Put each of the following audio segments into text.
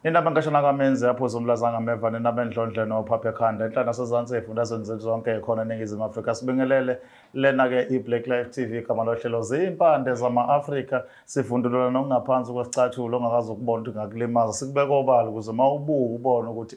Indaba enkashana kaMenzi yaphuza umlazanga ameva nenaba endlondle nophapha ekhanda enhlana nasezansi ey'fundazweni zethu zonke ekhona eNingizimu Afrika. Sibingelele lena-ke i-Black Life TV igama lohlelo ziyimpande zama-Afrika sifundulula nokungaphansi kwesicathulo ongakazi ukubona ukuthi ngakulimaza sikubeka obala ukuze uma ubuka ubone ukuthi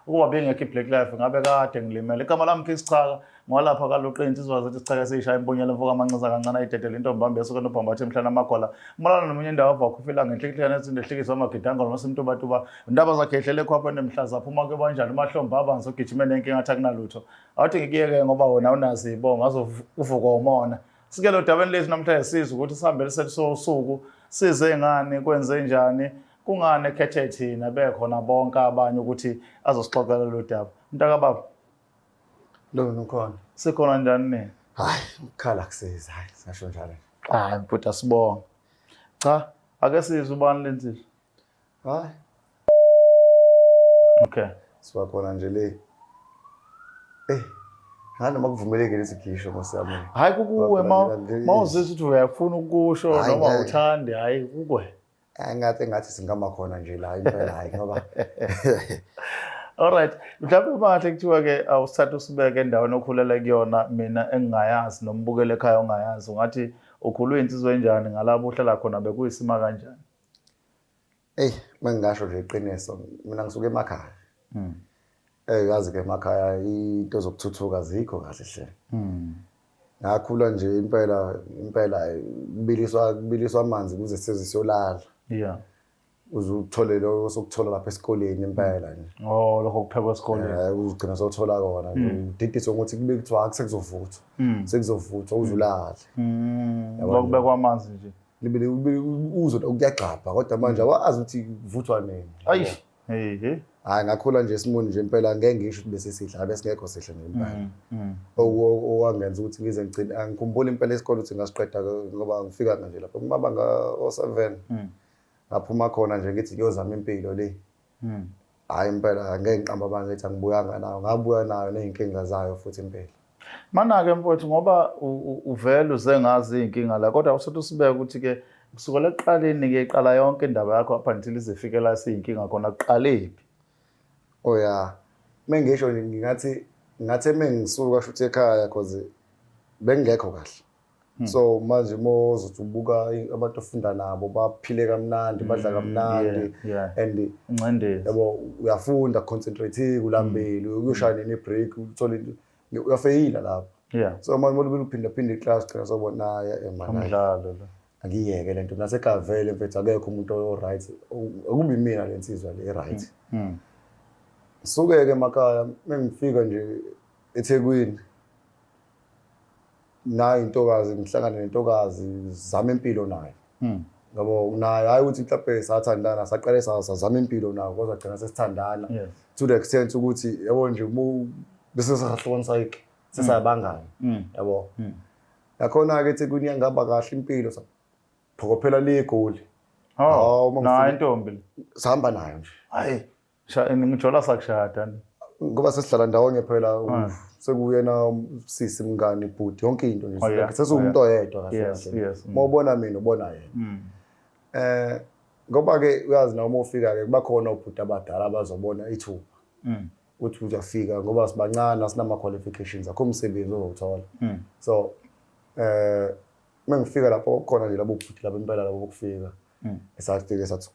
ukuba bengekho i-Black Life ngabe kade ngilimele. Igama lami Sichaka ngolapha kaluqinti izwa zethu Sichaka siyishaya impunyela mvuka amanxiza kancane ayidedele intombambi esuke nobhambathe emhlana amakhola umalana nomunye indawo avakho ufila ngenhlihliyana ezinto ehlekiswa amagidangalo nosimtubatuba indaba zakhe ehlele khwapha nemhla zaphuma ke banjani amahlombe abanzi ugijime nenkinga athi akunalutho awuthi ngikuyeke ngoba wona unazi ibonga ngaze uvuka umona sike lo dabeni lethu namhlanje sizwe ukuthi sihambele sethu sosuku size ngani kwenze njani kungane ekhethe thina bekhona bonke abanye ukuthi azosixoxela lo daba mntaka baba lo nukhona sikhona njani ne hayi ukukhala kusiza hayi sasho njalo hayi mfutha sibonga cha ake sizwe ubani lensizwe hayi okay siwakhona nje le ngani makuvumeleke lesigisho ngosami hayi kukuwe mawuzizwa ukuthi uyafuna ukusho noma uthande hayi kukuwe engathi singama khona nje la impela hayi ngoba alright mhlawumbe manje kuthiwa-ke awusithatha usibeke endaweni okhulela kuyona mina engingayazi nombukela ekhaya ongayazi ungathi ukhulwe insizwa enjani ngalabo uhlala khona bekuyisima kanjani mengingasho nje iqiniso mina ngisuke emakhaya yazi-ke emakhaya into zokuthuthuka zikho kahle hle ngakhula nje impela kubiliswa amanzi kuze sezisiyolala yeah uzuthole lo sokuthola lapha esikoleni impela nje lokho kuphekwa esikoleni uzigcina sothola kona nje udidiswa ukuthi kube kuthiwa akusekuzovuthwa sekuzovuthwa uzulala lokubekwa amanzi nje libele uzwe ukuyagxabha kodwa manje awazi ukuthi kuvuthwa nini hayi hayi ngakhula nje simuni nje impela ngeke ngisho ukuthi bese sidla besingekho sihle ngempela owangenza ukuthi ngize ngicina angikhumbula impela isikole ukuthi ngasiqeda ngoba ngifika nje lapho kumabanga o7 ngaphuma khona nje ngithi ngiyozama impilo le hayi impela ngeke ngiqamba manje ethi angibuyanga nayo ngabuya nayo nezinkinga zayo futhi impela mana-ke mfowethu ngoba uvele uzengazi iy'nkinga la kodwa usuthi usibeke ukuthi-ke kusukela ekuqaleni-ke iqala yonke indaba yakho up until izifike la siyinkinga khona kuqalephi ya mengisho ngathi mengisuka shuthi ekhaya cause bengekho kahle so manje mozothi ubuka abantu ofunda nabo baphile kamnandi badla kamnandi and incindezi yabo uyafunda concentrate ulambile uyoshaya ne-break uthole uyafeyila lapho so manje uma uphinda iclass gcina sobona umdlalo la angiyeke lento nasekavele mfethu akekho umuntu o-right akubi mina lensizwa le right suke-ke emakhaya mengifika nje eThekwini nayo intokazi ngihlangana nentokazi zama impilo nayo yabo nayo hayi ukuthi mhlawumbe sathandana saqale sazama impilo nayo kodwa gcina sesithandana to the extent ukuthi yabo nje bese sahlukanisa ikhe sesayabangana yabo yakhona-ke eThekwini yangaba kahle impilo saphokophela ligoli nayo intombi sihamba nayo nje hayi ngitshola sakushada ngoba sesihlala ndawonye phela sekuyena sisi mngani ibhuti yonke into nje sesiwumuntu oyedwa kahle mawubona mina ubona yena ngoba-ke uyazi nawe uma ufika-ke kuba khona obhuti abadala abazobona ithuba ukuthi uyafika ngoba sibancane asinama-qualifications akho umsebenzi ozowuthola so mengifika lapho khona nje labo bhuti labo impela labo bokufika esafike sathi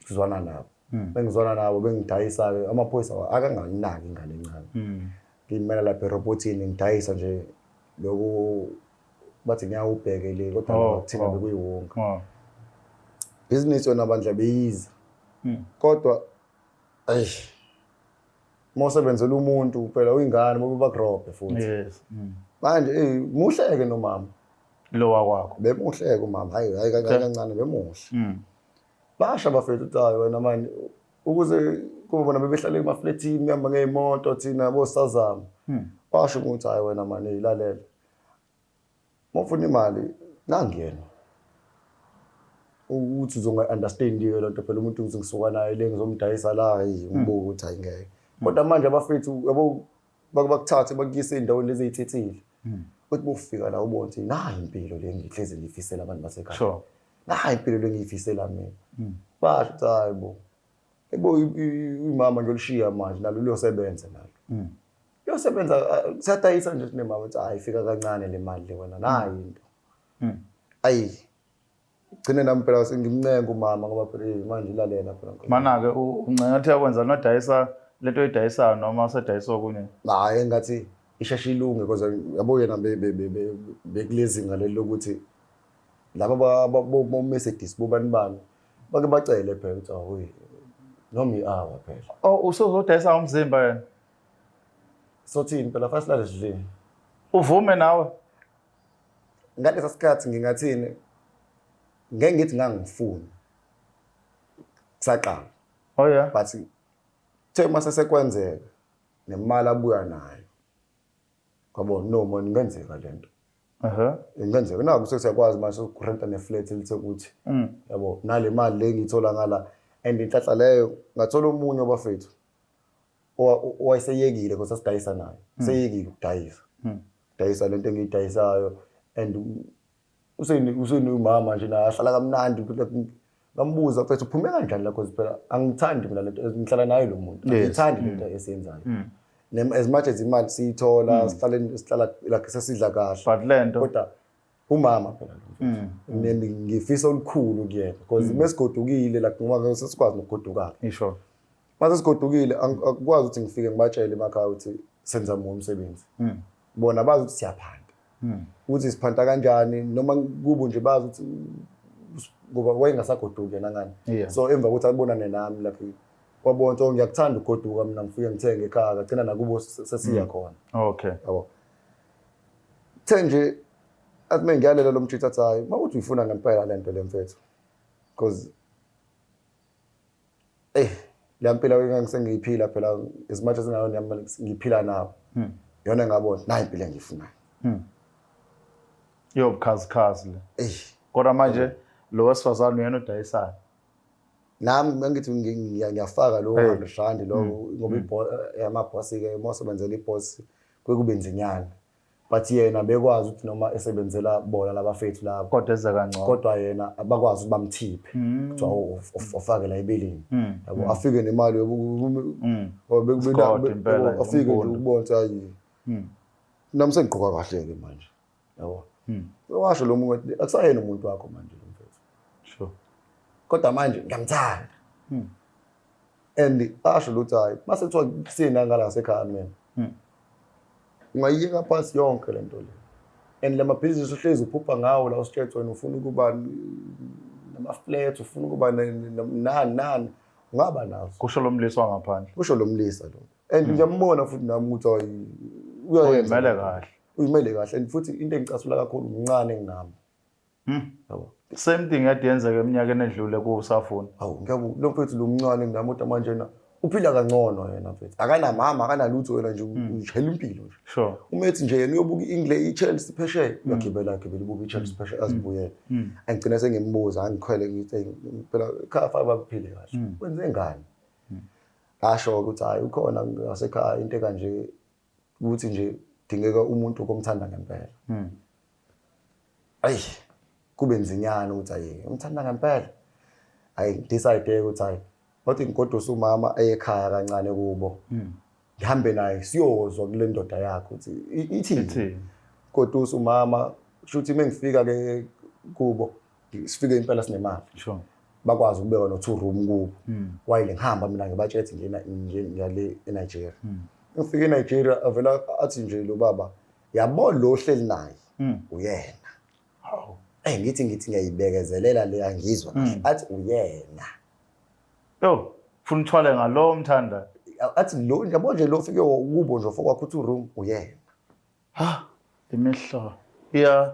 sizwana nabo bengizwana nabo bengidayisa-ke amaphoyisa akanganginaki ingane encane ngimela lapha erobotini ngidayisa nje lokhu bathi ngiyawubheke le kodwa thina bekuyiwonke business yona bandla beyiza kodwa mawusebenzela umuntu phela uyingane mobe bagrobhe futhi manje muhleke nomama lo wakwakho bemuhleke umama hayi kancane bemuhle basha bafethu ukuthi hayi wena manje ukuze kube bona bebehlale emafletini behamba ngey'moto thina bosazama basho ukuthi hayi wena manje ilalele mawufuna imali nangiyena ukuthi uzonga-understand-iwe lento phela umuntu ukuthi ngisuka naye le ngizomdayisa la hayi ngibuka ukuthi hayi ngeke kodwa manje abafethu yabo bakuthathe bakuyise ey'ndaweni lezi ey'thithile ukuthi bofika la ubone ukuthi nayi impilo le ngihlezi ngiyifisela abantu basekhaya nayi impilo le ngiyifisela mina basho ukuthi hayi bo ebo imama ngiyolishiya manje nalo liyosebenza nalo liyosebenza satayisa nje sinemama uthi hayi fika kancane le mali le wena nayi into ayi gcine nami phela sengimncenga umama ngoba phela manje ilalela phela mana-ke uncengathi yakwenza nodayisa lento oyidayisayo noma usedayisa okunye hayi engathi isheshe ilunge because yabo yena bekulezinga leli lokuthi laba bo-Mercedes bobani bani bake bacele phela ukuthi ahoyi noma i-hour phela usuzodayisa umzimba yena sothini phela fast lale sidlini uvume nawe ngalesa sikhathi ngingathini ngeke ngithi ngangifuna kusaqala oh yeah but thema sesekwenzeka nemali abuya nayo kwabona no man ngenzeka lento ingenzeka naku sesiyakwazi manje ukurenta neflat elithe ukuthi yabo nale mali le ngithola ngala and inhlahla leyo ngathola umunye obafethu owayeseyekile because asidayisa naye seyekile ukudayisa lento engiyidayisayo and usenomama nje naye ahlala kamnandi ngambuza mfethu uphume kanjani la because phela angithandi mina lento ngihlala naye lo muntu ngithandi lento esiyenzayo as much as imali siyithola sihlala like sesidla kahle but lento kodwa umama phela ngifisa olukhulu kuyena because mesigodukile like ngoba sesikwazi nokugodukana isho mase sigodukile akukwazi ukuthi ngifike ngibatshele emakhaya ukuthi senza umsebenzi bona bazi ukuthi siyaphanda ukuthi siphanda kanjani noma kubo nje bazi ukuthi ngoba wayengasagoduki yena ngani so emva kokuthi abonane nami lapho wabona ukuthi ngiyakuthanda ugoduka mina ngifike ngithenge ekhaya agcina nakubo sesiya khona okay yabo nje athi mengiyalela lo mtshitha athi hayi mawuthi uyifuna ngempela lento lemfethu because lempela ngisengiyiphila phela as much as ngayo nami ngiphila nawo yona ngabona nayi impilo engiyifunayo yobukhazikhazi le kodwa manje lo wesifazane uyena odayisayo nami ngithi ngiyafaka lo 100 rand lo ngoba amabhosi ke mosebenzela iboss kwekubenzinyana but yena bekwazi ukuthi noma esebenzela bona labafethu labo kodwa eze kancane kodwa yena abakwazi ukuthi bamthiphe kuthiwa ofake la ebeleni yabo afike nemali afike nje ukubona ukuthi hayi nami sengigqoka kahle ke manje yabo washo lo muntu akusayena umuntu wakho manje lo mfethu sure kodwa manje ngiyamthanda and asho ukuthi hayi mase kuthiwa kusina ngala ngasekhaya mina ungayiyeka phansi yonke lento le and lama business uhlezi uphupha ngawo la usithethe wena ufuna ukuba nama flats ufuna ukuba nani ungaba nazo kusho lo mlisi wangaphandle kusho lo mlisa lo and ngiyambona futhi nami ukuthi uyayenza uyimele kahle and futhi into engicasula kakhulu umncane nginami yabo same thing yade yenzeka eminyakeni edlule kusafuna awu ngiyabu lo mfethu lo mncane nginamota manje na uphila kangcono yena mfethu akanamama akanalutho wena nje ujhela impilo nje sure umethi nje yena uyobuka i-English i-Chelsea phesheya uyagibela ubuka i-Chelsea phesheya azibuyele angigcina sengimbuza angikhwele ngithi phela ekhaya fa bakuphile kahle wenze ngani asho ukuthi hayi ukhona ngasekhaya into kanje ukuthi nje dingeka umuntu okumthanda ngempela ayi kube nzinyana ukuthi hayi umthanda ngempela ayi decide ukuthi hayi bathi ngigodosa umama ekhaya kancane kubo ngihambe naye siyozwa kule ndoda yakhe ukuthi ithi godosa umama shuthi mengifika ke kubo sifike impela sinemali sure bakwazi ukubeka no 2 room kubo wayile ngihamba mina ngibatshethi ngiyale eNigeria ngifike eNigeria avela athi nje lo baba yabona lo hleli naye uyena hawu ngithi ngiyayibekezelela le angizwa kahle athi uyena yo funa uthwale ngalo mthanda athi lo yabo nje lo ufike kubo nje ofaka kwakho 2 room uyena ha imihlo yeah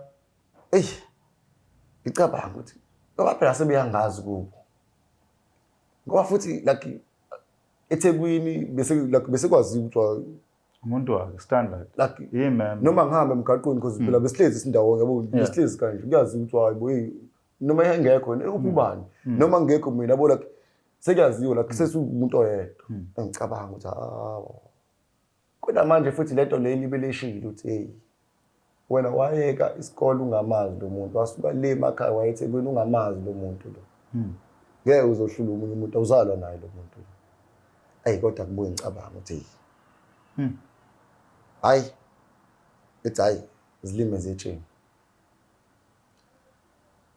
ngicabanga ukuthi ngoba phela sebeyangazi kubo ngoba futhi like eThekwini bese kwazi ukuthi umuntu wakhe standard like man noma ngihambe emgaqweni because phela besihlezi isindawo yabo besihlezi kanje kuyazi ukuthi hayi boy noma engekho ubani noma ngekho mina yabo like sekuyaziwa like sesumuntu oyedwa ngicabanga ukuthi kodwa manje futhi lento le libeleshile ukuthi wena wayeka isikole ungamazi lo muntu wasuka le emakhaya wayeThekwini ungamazi lo muntu lo ngeke uzohlula umunye umuntu awuzalwa naye lo muntu. Kodwa kubuye ngicabanga ukuthi hayi ethi hayi izilime zetsheni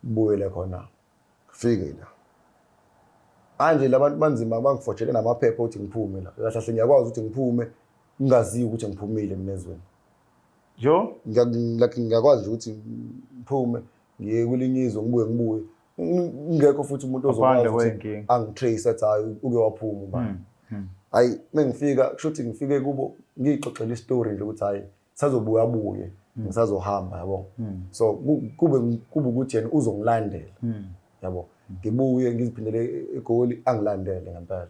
buyele khona kufike la manje labantu banzima bangifotshele namaphepha ukuthi ngiphume la kahle kahle ngiyakwazi ukuthi ngiphume ngingaziyo ukuthi ngiphumile emnezweni jo ngiyakwazi ukuthi ngiphume ngiye kulinyizwe ngibuye ngekho futhi umuntu ozokwazi ukuthi angitrace athi hayi uke waphuma manje hayi mengifika kusho ukuthi ngifike kubo ngixoxela istory nje ukuthi hayi sazobuya buye ngisazohamba yabo so kube ukuthi yena uzongilandela yabo ngibuye ngiziphindele eGoli angilandele ngempela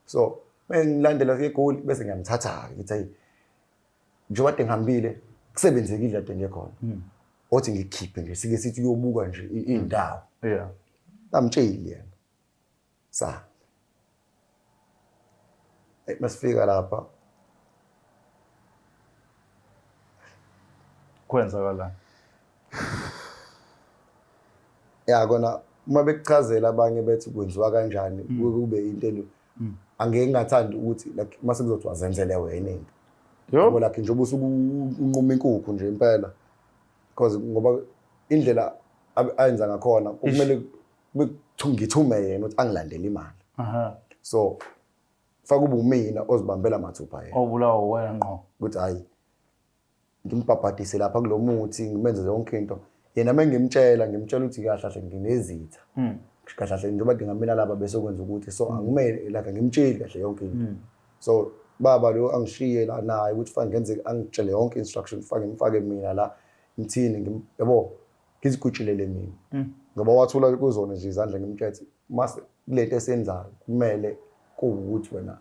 so mengilandela eGoli bese ngiyamthatha ngithi hayi njengoba kade ngihambile kusebenzekile kade ngekhona othi ngikhiphe nje sike sithi uyobuka nje indawo namtsheli yena sa masifika lapha kwenzakala kona uma bekuchazela abanye bethi kwenziwa kanjani kube into lo angeke ngathandi ukuthi like mase kuzothi wazenzele wena into yabo like nje ubusuku unquma inkukhu nje impela because ngoba indlela ayenza ngakhona kumele ngithume yena ukuthi angilandele imali so faka ube umina ozibambela mathupha yena obulawa wena ngqo ukuthi hayi ngimbhabhadise lapha kulomuthi ngimenze yonke into yena mengimtshela ukuthi kahle kahle nginezitha kahle kahle njengoba ngingamina laba bese kwenza ukuthi so angimele like ngimtsheli kahle yonke into so baba lo angishiye la naye ukuthi fanele ngenze angitshele yonke instruction ngifake mina la ngithini yabo ngizigujulele mina ngoba wathula kuzona nje izandla ngimthethe mase kulento esenzayo kumele kuwukuthi wena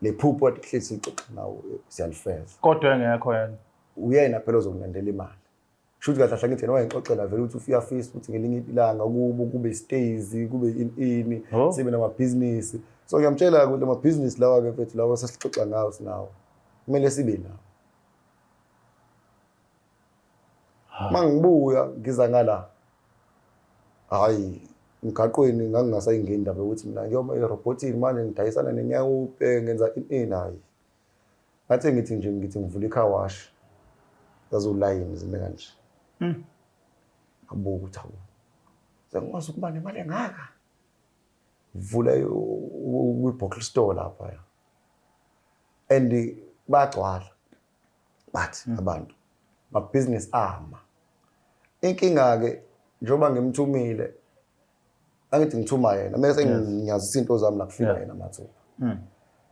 le phupho wathi hlezi ixoxa nawo siyalifeza kodwa engekho yena uyena phela ozokulandela imali shuthi kahle kahle ngithi yena wayengixoxela vele ukuthi ufisa ukuthi ngelinye ilanga kube stays kube ini sibe namabhizinisi so ngiyamtshela ukuthi amabhizinisi lawa ke mfethu lawa sasixoxa ngawo sinawo kumele sibe nawo mangibuya ngiza ngala hayi ngaqweni ngangingasayingeni indaba ukuthi mina ngiyoma erobotini manje ngidayisana nenyawo ngenza ini hayi ngathi ngithi ngivula icar wash yazolayini zime kanje abuka ukuthi awu sengikwazi ukuba nemali engaka vula kwi-bottle store lapha and bagcwala bathi abantu ma-business ama inkinga ke njengoba ngimthumile angithi ngithuma yena mase ngiyazi izinto zami la kufika yena mathupha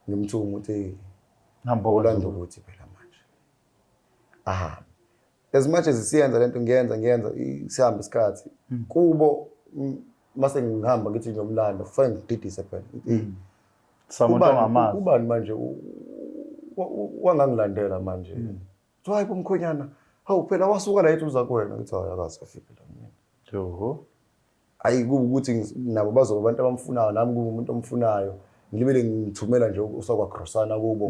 ngimthuma ukuthi hamba ulanda ukuthi phela manje as much as siyenza lento ngiyenza sihamba isikhathi kubo mase ngihamba ngithi ngiyomlanda kufanele ngididise phela samuntu ongamazi ubani manje wangangilandela manje hayi kumkhonyana hawu phela wasuka la ethi uza kuwena ngithi hayi akasafika la mina joho hayi ukuthi nabo bazoba abantu abamfunayo nami kube umuntu omfunayo ngilibele ngithumela nje usakwa grossana kubo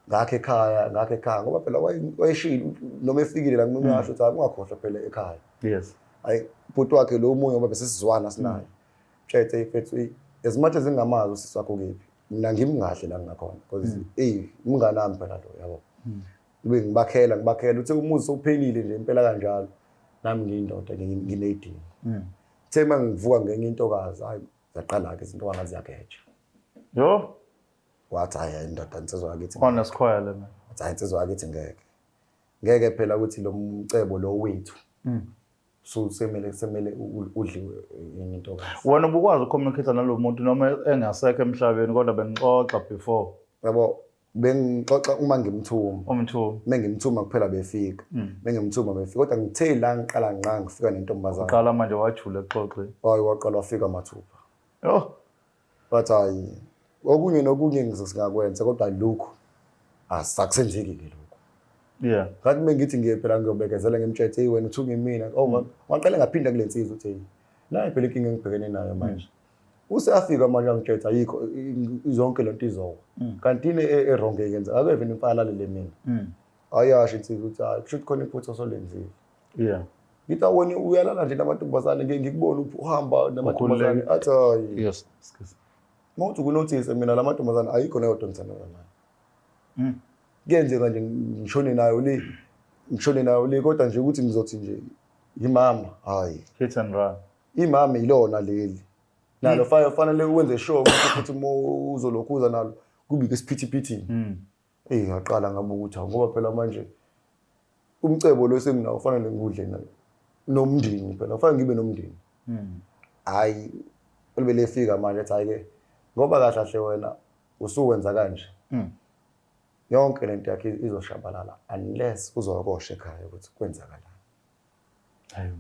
ngakhe ekhaya ngoba phela wayeshila noma efikile la kumina ngasho ukuthi ungakhohlwa phela ekhaya yes hayi bhuti wakhe lo munye ngoba bese sizwana sinaye mthethe ifethu as much as ngingamazi usisi wakho kephi mina ngimngahle la ngingakhona because umngane nami phela lo yabo ube ngibakhela uthi umuzi sophelile nje impela kanjalo nami ngiyindoda nginedini thema ngivuka ngenye intokazi hayi zaqala ke izinto wangazi yakeje yo wathi hayi indoda insizwa yakithi khona sikhwele mina hayi insizwa yakithi ngeke phela ukuthi lo mcebo lo wethu so semele udliwe enye intokazi wena ubukwazi ucommunicate nalo muntu noma engasekho emhlabeni kodwa benixoxa before yabo bengixoxa uma ngimthuma mengimthuma kuphela befika mengimthuma befika kodwa ngithe la ngiqala nqa ngifika nentombazana uqala manje wajula exoxe hayi waqala wafika mathupha yo bathi hayi okunye nokunye ngizosingakwenza kodwa lokho asakusenzeki ke lokho ngathi mengithi ngiye phela ngiyobekezela ngimthethe wena uthi ngimina waqala ngaphinda kule nsizwa uthi nayi phela inkinga engibhekene nayo manje usafika manje angithetha ayikho zonke lento izoko kanti errong eyenza akeve impala lele mina ayasho insizwa ukuthi hayi kusho khona iphutha solenziwe ngithi awona uyalala nje namantombazane ngikubona uhamba namantombazane athi hayi Yes. Excuse. mawuthi ukunothise mina la mantombazane ayikho nayodwa ngithanda nayo. Kuyenzeka nje ngishone nayo le kodwa nje ukuthi ngizothi nje imama hayi. Hit and run. Imama ilona leli. Nalo fanele uwenze sure ukuthi uzolokhuza nalo kubike isiphithiphithi. Ngaqala ngabe ukuthi ngoba phela manje umcebo lo senginawo fanele ngudle nayo. Nomndeni phela fanele ngibe nomndeni. Hayi libe lefika manje ethi hayike ngoba kahle kahle wena usuwenza kanje. Yonke lento yakhe izoshabalala unless uzokosha ekhaya ukuthi kwenzakalani. Hayibo.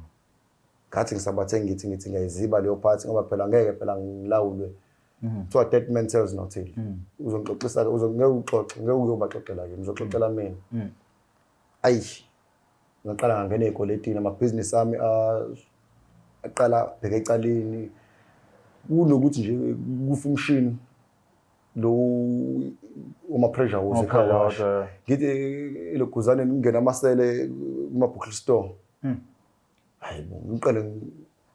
Ngathi ngisabathe ngithi ngiyayiziba leyo part ngoba phela ngeke phela ngilawulwe. Kuthiwa dead man tells no tale. Uzongixoxisa ngeke uxoxe ngeke uyobaxoxela ke ngizoxoxela mina. Ayi ngaqala ngangena ezikolletini amabhizinisi ami aqala bheke ecaleni kunokuthi nje kufa umshini lo uma pressure wose ekhaya ngithi lokuzane ngingena amasele kuma book store. Hayibo ngiqale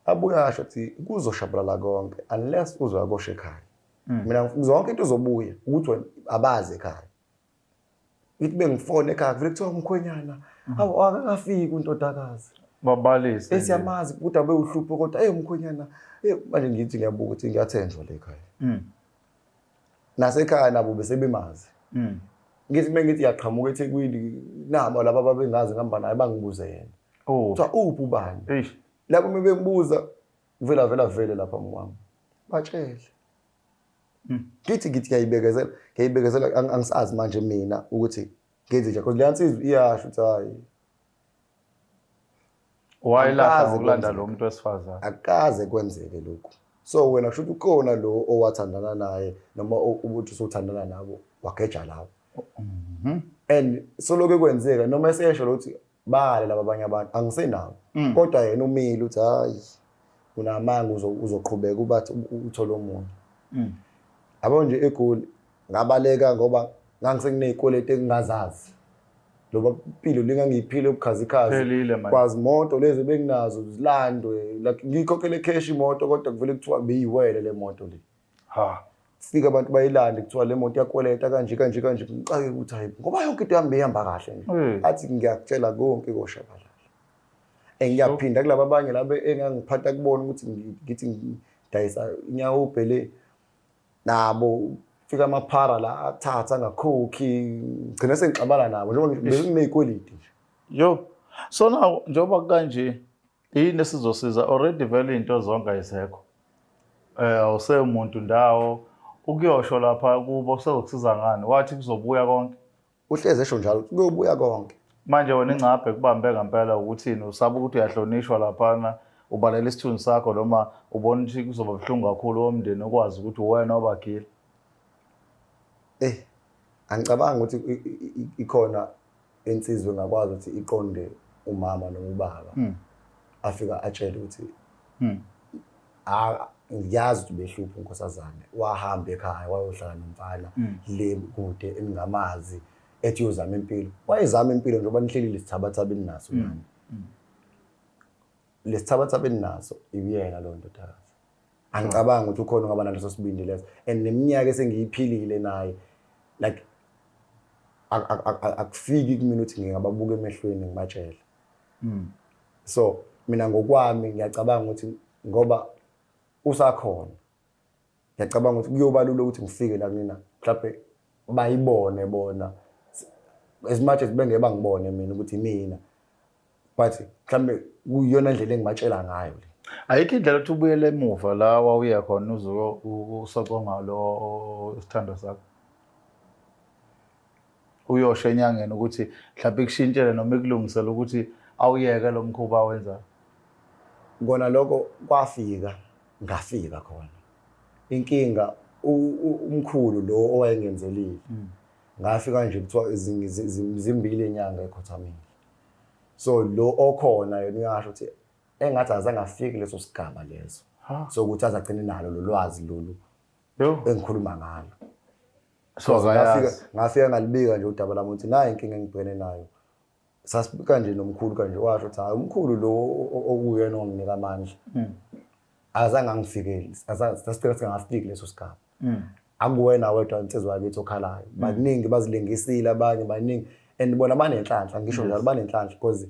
abuyasho ukuthi kuzoshabalala konke unless uzoyakosha ekhaya. Mina zonke into zobuya ukuthi wena abazi ekhaya. Ithi bengifone ekhaya vele kuthiwa umkhwenyana akafiki untodakazi. Babalise. Esiyamazi ukuthi abe uhlupho kodwa umkhwenyana manje ngithi ngiyabuka ukuthi ngiyathenjwa le ekhaya. Nasekhaya nabo besebemazi. Ngithi mengithi yaqhamuka eThekwini nabo laba babengazi ngihamba naye bangibuze yena. Kuthiwa uphi ubani? Lapho mebengibuza vele lapha mwami. Batshele. Ngithi ngiyayibekezela angisazi manje mina ukuthi ngenze nje because leyansizwa iyasho ukuthi hayi wayilahla ngokulanda lo muntu wesifazane. Akaze kwenzeke lokho. So wena kusho ukuthi ukhona lo owathandana naye noma ubuthi usuthandana nabo wageja lawo. And soloke kwenzeka noma esesho ukuthi bale laba abanye abantu angisenawo. Kodwa yena umile uthi hayi unamanga uzoqhubeka ubathi uthola omunye. Abo nje eGoli ngabaleka ngoba ngangisekuney'koleti engingazazi. Loba impilo lengangiyiphile ubukhazikhazi kwazi imoto lezi benginazo zilandwe like ngikhokhele cash imoto kodwa kuvele kuthiwa beyiwele le moto le. Fika abantu bayilande kuthiwa le moto iyakweleta kanje ngicake ukuthi hayi ngoba yonke into yami ihamba kahle nje. Athi ngiyakutshela konke koshabalala. Ngiyaphinda kulabo abanye laba engangiphatha kubona ukuthi ngithi ngidayisa inyawo ubhele nabo fika amaphara la athatha ngakhokhi gcina sengixabana nabo njengoba nginezikoliti nje. Yo. So now njengoba kanje yini esizosiza already vele into zonke ayisekho. Awusemuntu ndawo ukuyosho lapha kubo sezokusiza ngani wathi kuzobuya konke. Uhleze esho njalo kuyobuya konke. Manje wena ingaphe kubambe ngempela ukuthini usaba ukuthi uyahlonishwa laphana ubalela isithunzi sakho noma ubona ukuthi kuzoba buhlungu kakhulu womndeni ukwazi ukuthi wena obagile. Angicabanga ukuthi ikhona insizwe ngakwazi ukuthi iqonde umama noma ubaba. Afika atshele ukuthi ngiyazi ukuthi behlupha unkosazane wahamba ekhaya wayohlala nomfana le kude engingamazi ethi uyozama impilo. Wayezama impilo njengoba nihlelile isithabathabeni naso nani. Lesithabathabeni naso ibiyena lo ndodakazi. Angicabanga ukuthi ukhona ngaba naleso sibindi leso and neminyaka esengiyiphilile naye like akufiki kumina ukuthi ngingababuka emehlweni ngibatshela. So mina ngokwami ngiyacabanga ukuthi ngoba usakhona ngiyacabanga ukuthi kuyobalula ukuthi ngifike la mina mhlawumbe bayibone bona as much as bengeke bangibone mina ukuthi mina but mhlawumbe kuyona indlela engibatshela ngayo le. Ayikho indlela ukuthi ubuyele emuva la wawuya khona usokonga lo isithando sakho. Uyosho enyangeni ukuthi mhlawumbe kushintshele noma ikulungisela ukuthi awuyeke lo mkhuba wenza. Ngona lokho kwafika ngafika khona. Inkinga umkhulu lo owayengenzelile. Ngafika nje kuthiwa zimbili inyanga ekhothamile. So lo okhona yena uyasho ukuthi engathi azange afike leso sigaba leso. So ukuthi azagcina nalo lolwazi lolu. Engikhuluma ngalo. So ngafika ngalibika nje udaba lami ukuthi nayi inkinga engibhekene nayo. sasibika nje nomkhulu kanje washo ukuthi hayi umkhulu lo okuyena onginika amandla azange angifikeli sasicela singafiki leso sigaba akuwena wedwa insizwa yakithi okhalayo baningi bazilengisile abanye baningi and bona banenhlanhla ngisho njalo banenhlanhla because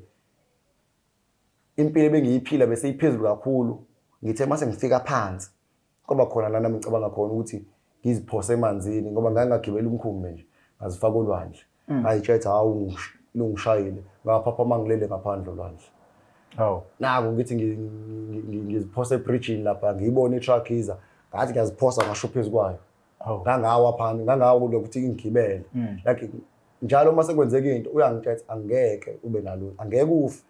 impilo bengiyiphila bese iphezulu kakhulu ngithe mase ngifika phansi ngoba khona lana ngicabanga khona ukuthi ngiziphose emanzini ngoba ngangagibela umkhumbi nje ngazifaka olwandle ngayitshetha hawu lungishayile ngaphapha mangilele ngaphandle olwandle nako ngithi ngiziphose ebridgeini lapha ngiyibona itruck iza ngathi ngiyaziphosa ngasho phezu kwayo ngangawa phansi ngangawa ukuthi ngigibele like njalo mase kwenzeka into uyangithetha angeke ube nalo angeke ufe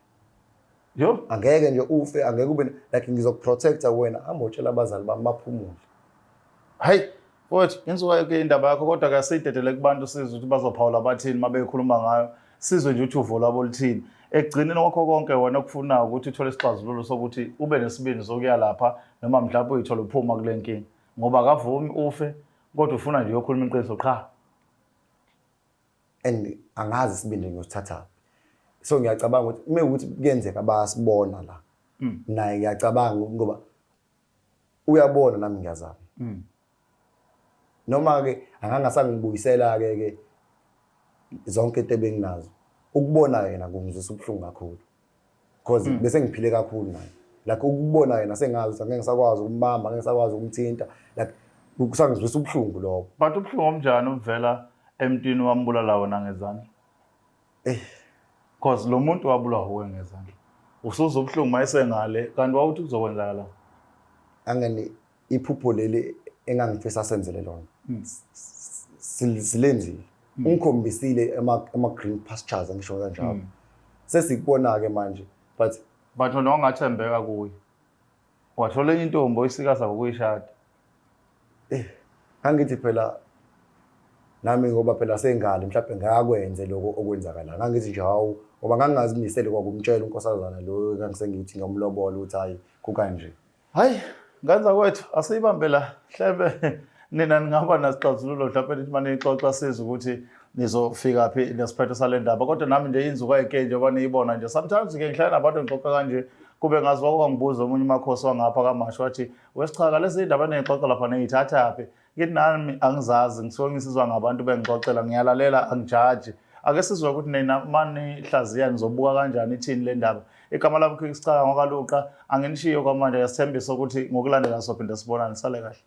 angeke nje ufe angeke ube like ngizokuprotecta wena ambotshela abazali bami baphumule hayi futhi insuka ke indaba yakho kodwa ke siyidedele kubantu sizwe ukuthi bazophawula bathini mabekhuluma ngayo sizwe nje ukuthi uvo lwabo lithini ekugcineni kwakho konke wena kufunayo ukuthi uthole isixazululo sokuthi ube nesibindi sokuya lapha noma mhlawumbe uyithola uphuma kule nkingi ngoba akavumi ufe kodwa ufuna nje yokhuluma iqiniso qha and angazi isibindi ngiyosithatha so ngiyacabanga ukuthi ukuthi kuyenzeka bayasibona la naye ngiyacabanga ngoba uyabona nami ngiyazama noma ke angangasangibuyisela ke zonke into ebenginazo ukubona yena kungizwisa ubuhlungu kakhulu because bese ngiphile kakhulu naye like ukubona yena sengazi ukuthi angeke ngisakwazi ukumbamba angeke ngisakwazi ukumthinta like kusangizwisa ubuhlungu lokho but ubuhlungu omnjani uvela emntwini wambulala wona ngezandla because lo muntu wabulawa uwe ngezandla usuza ubuhlungu mayesengale kanti wawuthi kuzokwenzakala angene iphupho leli engangifisa senzele lona silenzile ungikhombisile ama green pastures ngisho kanjalo sesikubona ke manje but wona ungathembeka kuye wathola enye intombi oyisikaza ngokuyishada angithi phela nami ngoba phela sengale mhlawumbe ngakwenze lokho okwenzakala ngangithi nje hawu ngoba ngangazimisele kwakumtshela unkosazana lo ngangisengithi ngomlobola ukuthi hayi kukanje hayi ngenza kwethu asiyibambe la mhlawumbe nina ningaba nasixazululo mhlawumbe nithi manje ixoxa sizwe ukuthi nizofika phi nesiphetho sale ndaba kodwa nami nje inzuka eke njengoba niyibona nje sometimes ke ngihlala nabantu ngixoxa kanje kube ngazi wakwangibuza omunye umakhosi wangapha kaMasho wathi wesichaka lezi indaba neyixoxa lapha neyithatha phi ngithi nami angizazi ngisuke ngisizwa ngabantu bengixoxela ngiyalalela angijaji ake sizwe ukuthi nina mani hlaziya nizobuka kanjani ithini le ndaba igama lami Isichaka ngokaluqa anginishiyo kwamanje yasithembisa ukuthi ngokulandela sophinda sibonane sale kahle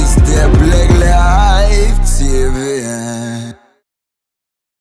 It's the Black Life TV.